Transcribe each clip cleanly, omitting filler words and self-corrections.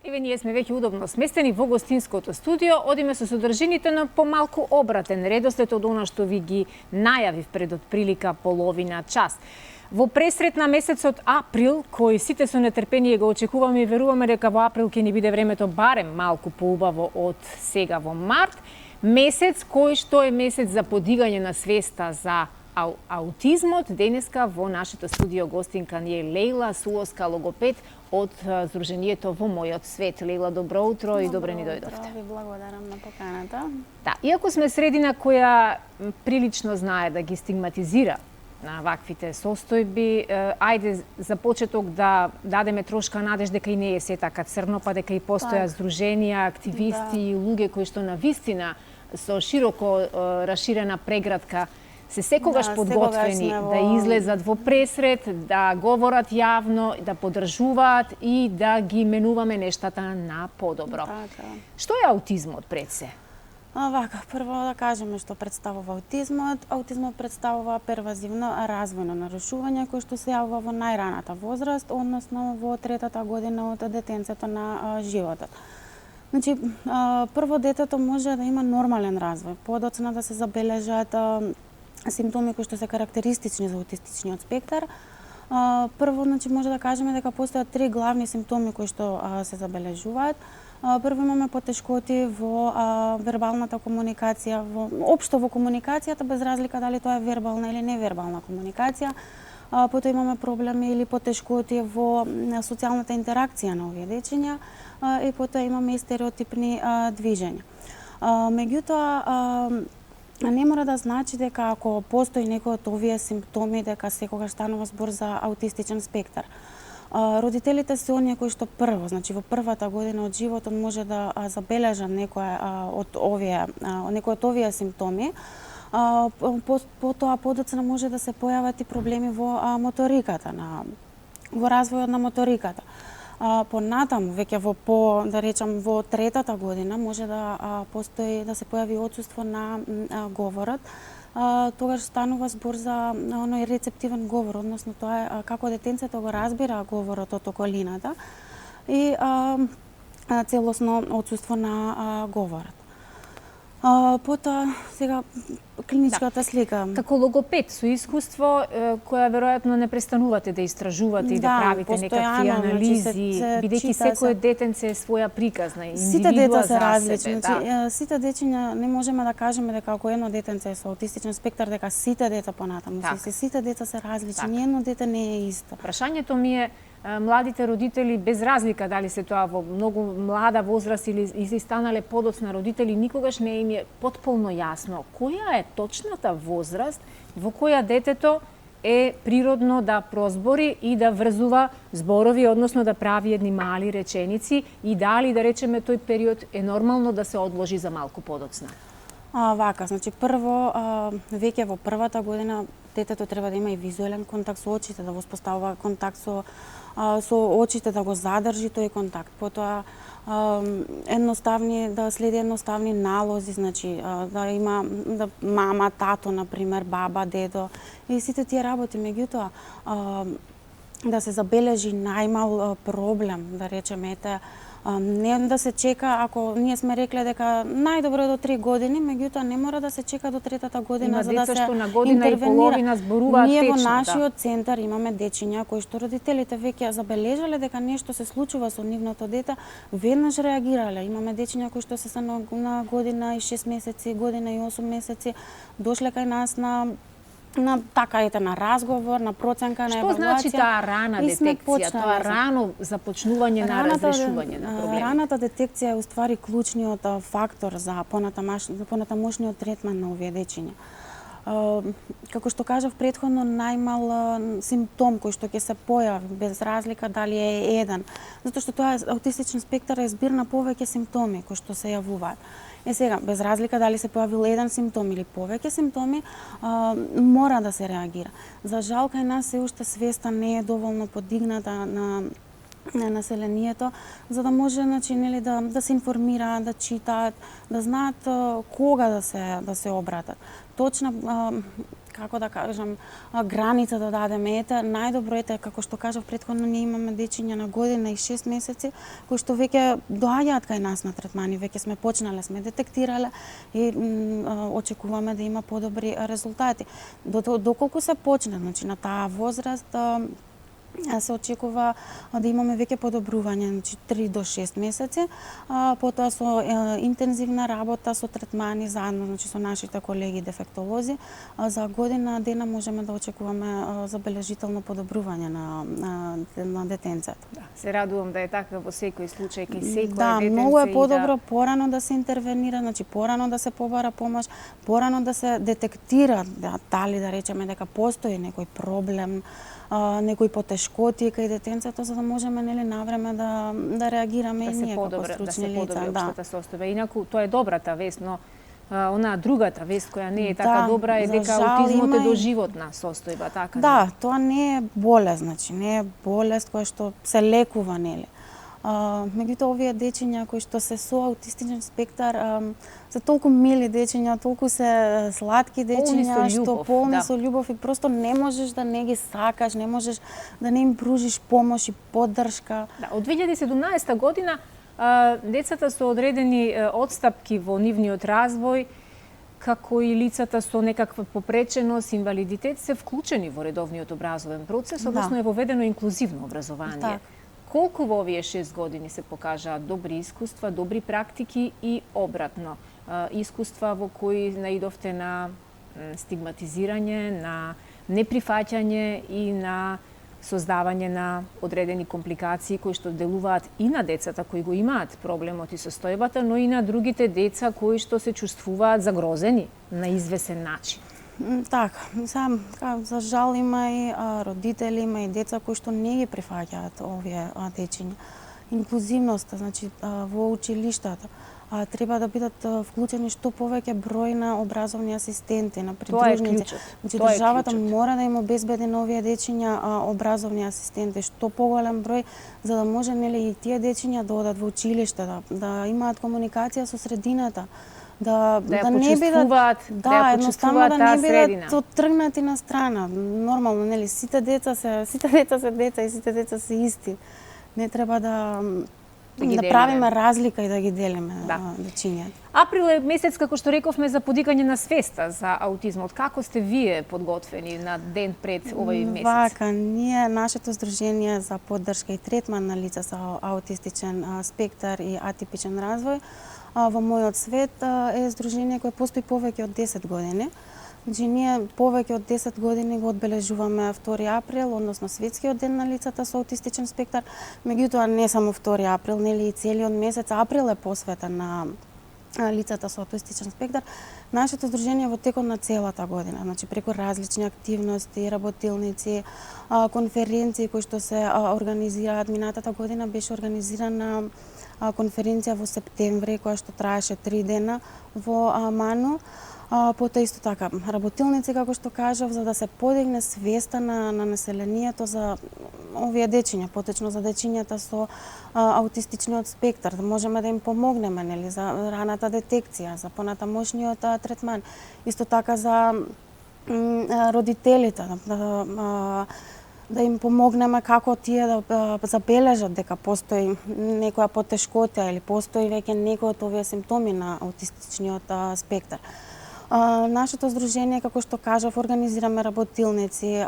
Еве, ние сме веќе удобно сместени во гостинското студио. Одиме со содржините на помалку обратен редослед од она што ви ги најавив пред отприлика половина час. Во пресрет на месецот април, кој сите со нетрпение го очекуваме и веруваме дека во април ќе ни биде времето барем малку поубаво од сега во март, месец кој што е месец за подигање на свеста за аутизмот. Денеска во нашето студио гостинка ни е Лејла Суловска, логопед од Сдруженијето Во мојот свет. Лејла, добро утро и добре ни дојдовте. Добро, ви благодарам на поканата. Да, иако сме средина која прилично знае да ги стигматизира на ваквите состојби, ајде за почеток да дадеме трошка надеж дека и не е се така црно, па дека и постојат здруженија, активисти и луѓе кои што на вистина со широко расширена преградка се секогаш подготвени да излезат во пресрет, да говорат јавно, да поддржуваат и да ги менуваме нештата на подобро. Така. Што е аутизмот пред се? Вака, прво да кажеме што представува аутизмот. Аутизмот представува первазивно развојно нарушување кој што се јавува во најраната возраст, односно во третата година од детенцето на животот. Значи, прво детето може да има нормален развој, подоцна да се забележат симптоми кои што се карактеристични за аутистичниот спектар. Прво, значи, може да кажеме дека постојат три главни симптоми кои што се забележуваат. Прво имаме потешкоти во вербалната комуникација, општо во комуникацијата, без разлика дали тоа е вербална или невербална комуникација. Потоа имаме проблеми или потешкоти во социјалната интеракција на овие дечиња и потоа имаме и стереотипни движења. Меѓутоа, не мора да значи дека ако постои некој од овие симптоми дека секогаш станува збор за аутистичен спектар. Родителите се оние кои што прво, значи во првата година од животот може да забележат некој од овие симптоми. Потоа подоцна може да се појават и проблеми во моториката, во развојот на моториката. Понатаму, веќе во третата година може да постои да се појави отсуство на говорот. Тогаш станува збор за оној рецептивен говор, односно тоа е како детенцето го разбира говорот од околината и целосно отсуство на говорот. Потоа, сега, клиничката слика. Како логопед со искуство, која веројатно не престанувате да истражувате и да правите некакви анализи, бидејќи секое детенце е своја приказна, сите деца се за различни. себе. Сите дечиња не можеме да кажеме дека ако едно детенце е со аутистичен спектар, дека сите деца понатаму. Сите деца се различни, ниедно дете не е исто. Прашањето ми е, младите родители, без разлика дали се тоа во многу млада возраст или и станале подоцна родители, никогаш не им е потполно јасно која е точната возраст во која детето е природно да прозбори и да врзува зборови, односно да прави едни мали реченици и дали, да речеме, тој период е нормално да се одложи за малку подоцна. Вака, значи прво, веќе во првата година детето треба да има и визуелен контакт со очите, да воспоставува контакт со очите, да го задржи тој контакт. Потоа да следи едноставни налози, значи да има мама, тато, например, баба, дедо и сите тие работи. Меѓутоа, да се забележи најмал проблем, да речеме, не да се чека, ако ние сме рекле дека најдобро до 3 години, меѓутоа не мора да се чека до третата година за да се што на година и половина зборуваат течно. Ние во течно, нашиот центар имаме дечиња кои што родителите веќе забележале дека нешто се случува со нивното дете, веднаш реагирале. Имаме дечиња кои што се на година и 6 месеци, година и 8 месеци, дошле кај нас на разговор, на проценка, на евалуација. Што значи таа рана детекција, тоа рано започнување на разрешување на проблеми? Раната детекција е уствари клучниот фактор за понатамошниот третман на овие дечиња. Како што кажав претходно, најмал симптом кој што ќе се појави, без разлика дали е еден, затоа што тоа аутистичен спектар е збир на повеќе симптоми кои што се јавуваат. Сега, без разлика дали се појавил еден симптом или повеќе симптоми, мора да се реагира. За жал, кај нас се уште свеста не е доволно подигната на населението, за да може, значи, нели, да се информираат, да читаат, да знаат кога да се обратат. Точна како да кажам, граница да дадеме. Ете, најдобро како што кажав претходно, ние имаме дечиња на година и 6 месеци кои што веќе доаѓаат кај нас на третмани, веќе сме почнале, сме детектирале и очекуваме да има подобри резултати. Доколку се почне, значи на таа возраст, се очекува да имаме веќе подобрување, значи 3 до 6 месеци, потоа со интензивна работа со третмани заедно, значи со нашите колеги дефектолози, за година дена можеме да очекуваме забележително подобрување на детенцето. Да, се радувам да е така во секој случај, кај секој да, детенце. Многу е подобро порано да се интервенира, значи порано да се побара помош, порано да се детектира дали да речеме дека постои некој проблем, некои потешкоти кај детенцето, за да можеме навреме да реагираме и ние како стручни лица. Да се подобри општата состојба. Инаку тоа е добрата вест, но онаа другата вест која не е така добра е дека аутизмот е доживотна состојба, така? Да, тоа не е болест, значи не е болест која што се лекува, нели. Меѓутоа овие дечиња кои што се со аутистичен спектар се толку мили дечиња, толку се сладки дечиња, што полни со љубов и просто не можеш да не ги сакаш, не можеш да не им пружиш помош и поддршка. Да, од 2017 година децата со одредени одстапки во нивниот развој, како и лицата со некаква попреченост, инвалидитет се вклучени во редовниот образовен процес, односно е воведено инклузивно образование. Так. Колку во овие 6 години се покажаа добри искуства, добри практики и обратно? Искуства во кои наидовте на стигматизирање, на неприфаќање и на создавање на одредени компликации кои што делуваат и на децата кои го имаат проблемот и состојбата, но и на другите деца кои што се чувствуваат загрозени на извесен начин. Така, за жал има и родители, има и деца кои што не ги прифаќаат овие дечиња. Инклузивноста, значи во училиштата, треба да бидат вклучени што повеќе број на образовни асистенти, на придружници. Значи државата мора да им обезбеди на овие дечиња образовни асистенти, што поголем број, за да може и тие дечиња да одат во училиште, да имаат комуникација со средината, да не бидат едноставно да не бидат оттргнати на страна. Нормално, сите деца се деца и сите деца се исти. Не треба да правиме разлика и да ги делиме дечињата. Април е месец, како што рековме, за подигање на свеста за аутизмот. Како сте вие подготвени на ден пред овој месец? Вака, ние, нашето здружение за поддршка и третман на лица со аутистичен спектар и атипичен развој во мојот свет е здружение кое постои повеќе од 10 години. Значи, ние повеќе од 10 години го одбележуваме 2 април, односно Светскиот ден на лицата со аутистичен спектар. Меѓутоа, не само 2 април, и целиот месец април е посветен на лицата со аутистичен спектар. Нашето здружение во текот на целата година, значи преку различни активности, работилници, конференции кои што се организираат. Минатата година беше организирана конференција во септември, која што траеше 3 дена во Ману. Потоа исто така работилници, како што кажав, за да се подигне свеста на населението за овие дечиња, поточно за дечињата со аутистичниот спектар, да можеме да им помогнеме, за раната детекција, за понатамошниот третман. Исто така за родителите, да им помогнеме како тие да забележат дека постои некоја потешкота или постои веќе некој од овие симптоми на аутистичниот спектар. Нашето здружение, како што кажав, организираме работилници,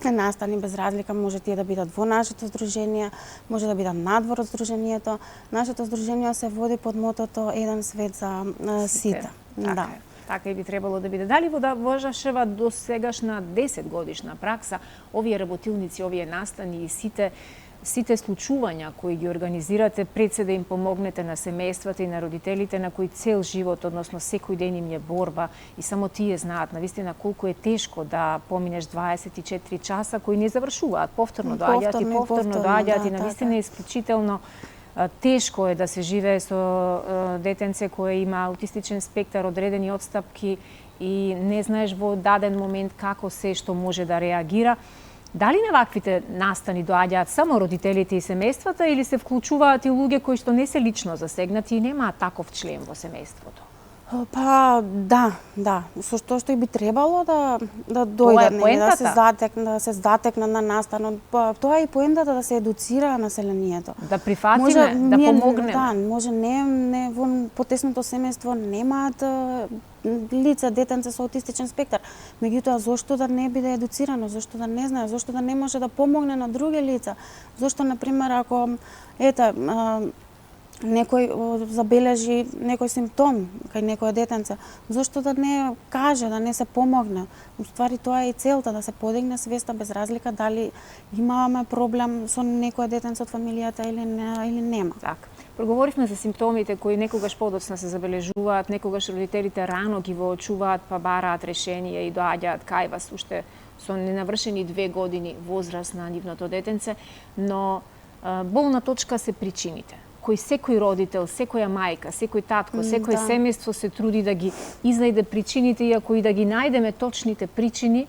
настани без разлика, може тие да бидат во нашето здружение, може да бидат надвор од здружението. Нашето здружение се води под мотото Еден свет за сите. Да. Така и би требало да биде. Дали во вашава досегашна 10 годишна пракса овие работилници, овие настани и сите случувања кои ги организирате пред се да им помогнете на семејствата и на родителите на кои цел живот, односно секој ден им е борба и само тие знаат навистина колку е тешко да поминеш 24 часа кои не завршуваат, повторно доаѓаат и навистина е исклучително тешко е да се живее со детенце кое има аутистичен спектар, одредени одстапки и не знаеш во даден момент како се што може да реагира. Дали на ваквите настани доаѓаат само родителите и семејствата или се вклучуваат и луѓе кои што не се лично засегнати и немаат таков член во семејството? Па да, со што и би требало да Тоа е дојдат, поентата. да се затекнат на настанот. Па тоа е и поентата да се едуцира населението. Да прифатиме, да помогнеме. Да, може не во потесното семејство немаат лица, детенце со аутистичен спектар. Меѓутоа, зошто да не биде едуцирано, зошто да не знае, зошто да не може да помогне на други лица? Зошто, например, ако некој забележи некој симптом кај некој детенце, зошто да не каже, да не се помогне? Уствари тоа е и целта, да се подигне свеста без разлика дали имаме проблем со некој детенце од фамилијата или нема. Така. Проговоривме за симптомите кои некогаш подоцна се забележуваат, некогаш родителите рано ги воочуваат, па бараат решение и доаѓаат кај вас уште со ненавршени 2 години возраст на нивното детенце, но болна точка се причините кои секој родител, секоја мајка, секој татко, секој семејство се труди да ги изнајде причините, иако и да ги најдеме точните причини,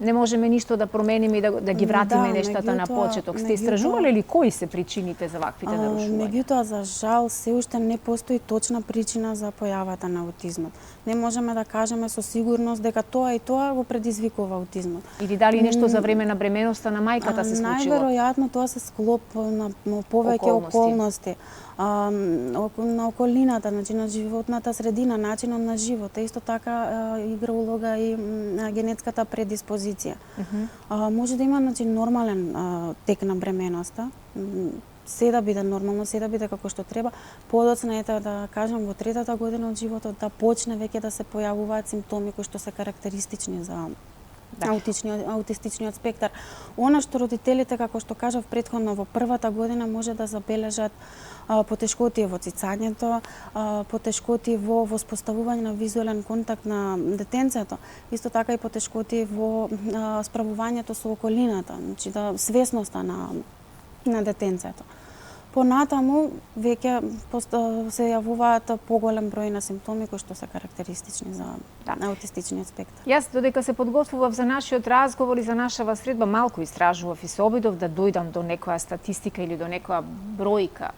не можеме ништо да промениме и да ги вратиме нештата на почеток. Сте истражувале ли кои се причините за ваквите нарушувања? Меѓутоа, за жал, се уште не постои точна причина за појавата на аутизмот. Не можеме да кажеме со сигурност дека тоа и тоа го предизвикува аутизмот. Или дали нешто за време на бременоста на мајката се случило? Најверојатно тоа се склоп на повеќе околности. На околината, значи на животната средина, начинот на живот, исто така игра улога и генетската предиспозиција. Може да има значи нормален тек на бременоста, се да биде нормално, се да биде како што треба, подоцна ете да кажам во 3-та година од животот да почне веќе да се појавуваат симптоми кои што се карактеристични за аутистичниот спектар. Она што родителите, како што кажав претходно, во 1-та година може да забележат потешкотии во цицањето, потешкотии во воспоставување на визуелен контакт на детенцето, исто така и потешкотии во справувањето со околината, значи свесноста на детенцето. Понатаму веќе се јавуваат поголем број на симптоми кои што се карактеристични за аутистичниот спектар. Јас додека се подготвував за нашиот разговор и за нашава средба, малку истражував и се обидов да дојдам до некоја статистика или до некоја бројка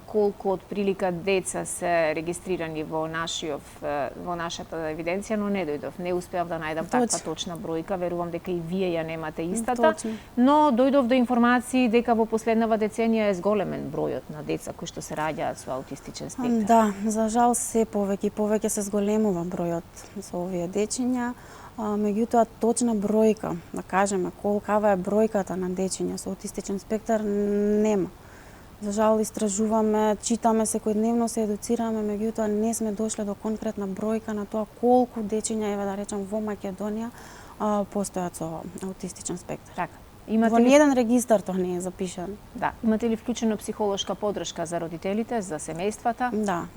колку од прилика деца се регистрирани во нашата евиденција, но не дојдов. Не успеав да најдам таква точна бројка. Верувам дека и вие ја немате истата. Но дојдов до информации дека во последнава деценија е зголемен бројот на деца кои што се раѓаат со аутистичен спектар. Да, за жал се повеќе се зголемува бројот со овие дечиња. Меѓутоа, точна бројка, да кажеме колкава е бројката на дечиња со аутистичен спектар, нема. За жал истражуваме, читаме секојдневно, се едуцираме, меѓутоа не сме дошле до конкретна бројка на тоа колку дечиња, еве да речем, во Македонија постојат со аутистичен спектар. Така. Во ниеден регистар тоа не е запишано. Да. Имате ли вклучено психолошка поддршка за родителите, за семејствата? Да.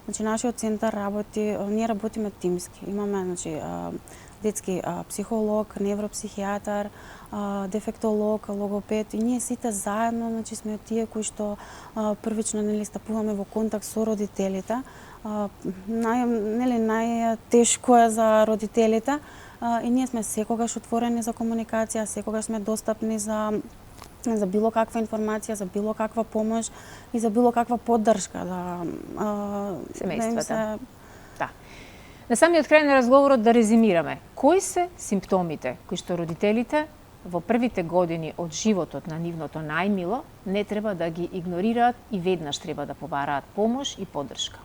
Значи нашиот центар ние работиме тимски. Имаме значи детски психолог, невропсихијатар, дефектолог, логопед и ние сите заедно, значи сме од тие кои што првично стапуваме во контакт со родителите. Најтешко е за родителите и ние сме секогаш отворени за комуникација, секогаш сме достапни за било каква информација, за било каква помош и за било каква поддршка семејствата. На самиот крај на разговорот да резимираме. Кои се симптомите кои што родителите во првите години од животот на нивното најмило не треба да ги игнорираат и веднаш треба да побараат помош и поддршка?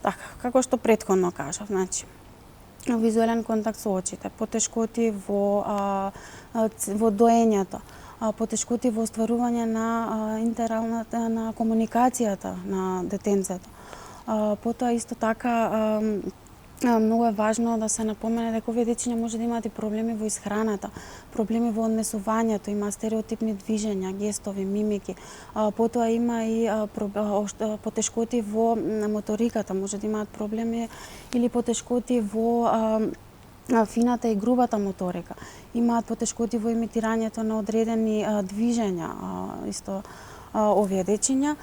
Така, како што претходно кажав, значи визуелен контакт со очите, потешкоти во доењето, потешкоти во остварување на комуникацијата на детенцето. Потоа исто така многу е важно да се напомене дека овие дечиња може да имаат и проблеми во исхраната, проблеми во однесувањето, има стереотипни движења, гестови, мимики. Потоа има и потешкоти во моториката, може да имаат проблеми или потешкоти во фината и грубата моторика. Имаат потешкоти во имитирањето на одредени движења, исто овие дечиња.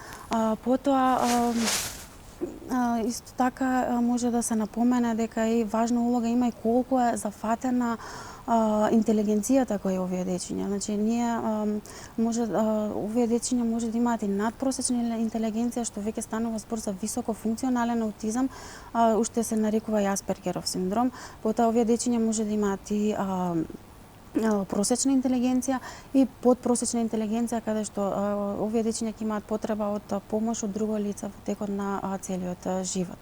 Потоа Исто така може да се напомене дека и важна улога има и колку е зафатена интелигенцијата која овие дечиња. Значи ние овие дечиња може да имаат и надпросечна интелигенција, што веќе станува збор за високо функционален аутизам, уште се нарекува и Аспергеров синдром. Потоа овие дечиња може да имаат и просечна интелигенција и подпросечна интелигенција, каде што овие дечиња ќе имаат потреба од помош од друго лице во текот на целиот живот.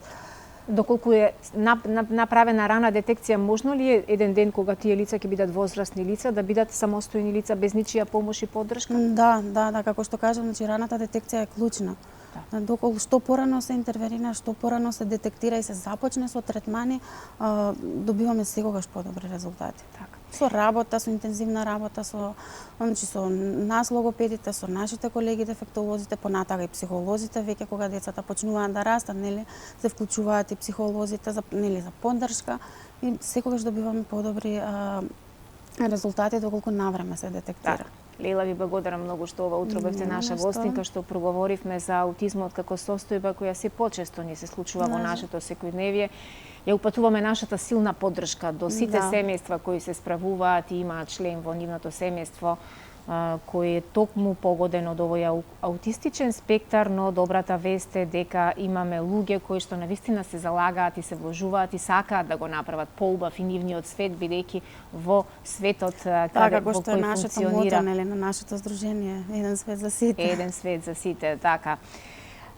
Доколку е направена рана детекција, можно ли е еден ден кога тие лица ќе бидат возрастни лица да бидат самостојни лица без ничија помош и поддршка? Да, како што кажам, значи раната детекција е клучна. Доколку што порано се интервенира, што порано се детектира и се започне со третмани, добиваме секогаш подобри резултати. Така. Со работа, со интензивна работа, со нас логопедите, со нашите колеги дефектолозите, понатака и психолозите, веќе кога децата почнуваат да растат, нели, се вклучуваат и психолозите за поддршка и секогаш добиваме подобри резултати доколку навреме се детектира. Так. Лела, ви благодарам многу што ова утро бевте наша гостинка, што проговоривме за аутизмот како состојба која се почесто ни се случува во нашето секојдневие. Ја упатуваме нашата силна поддршка до сите семејства кои се справуваат и имаат член во нивното семејство кој е токму погоден од овој аутистичен спектар, но добрата вест е дека имаме луѓе кои што навистина се залагаат и се вложуваат и сакаат да го направат поубав и нивниот свет, бидејќи во светот каде во кој функционира на нашето здружение еден свет за сите. Еден свет за сите, така.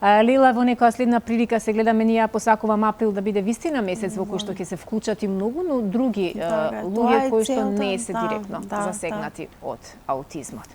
Лила, во некоја следна прилика се гледаме, ние посакувам април да биде вистина месец во кој што ќе се вклучат и многу, но други луѓе кои што не се директно засегнати од аутизмот.